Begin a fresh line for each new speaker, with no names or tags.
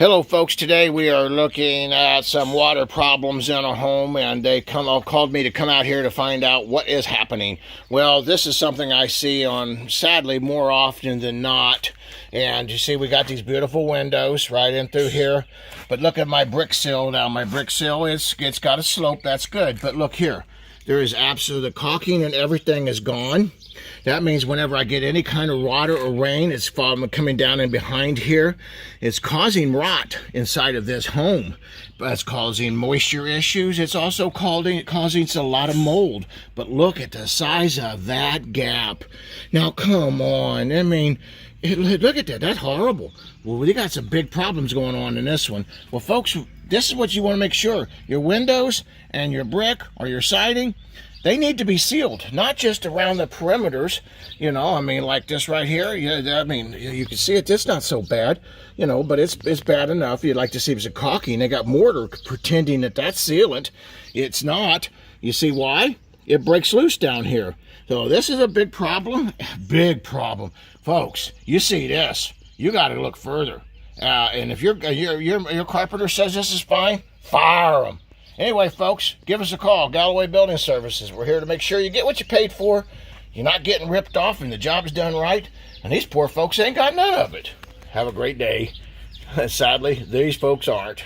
Hello folks, today we are looking at some water problems in a home, and they called me to come out here to find out what is happening. Well, this is something I see on, sadly, more often than not. And you see we got these beautiful windows right in through here, but look at my brick sill now. My brick sill, it's got a slope, that's good, but look here. There is absolutely, the caulking and everything is gone. That means whenever I get any kind of water or rain, it's coming down in behind here. It's causing rot inside of this home. It's causing moisture issues. It's also causing a lot of mold. But look at the size of that gap. Now, come on. I mean, look at that. That's horrible. Well, we got some big problems going on in this one. Well, folks, this is what you want to make sure. Your windows and your brick or your siding, they need to be sealed, not just around the perimeters, you know, I mean, like this right here. Yeah, I mean, you can see it, it's not so bad, you know, but it's bad enough. You'd like to see if it's a caulking. They got mortar pretending that that's sealant. It's not. You see why? It breaks loose down here. So this is a big problem, folks. You see this, you got to look further. And if your carpenter says this is fine, fire them. Anyway, folks, give us a call, Galloway Building Services. We're here to make sure you get what you paid for, you're not getting ripped off, and the job's done right. And these poor folks ain't got none of it. Have a great day. Sadly, these folks aren't.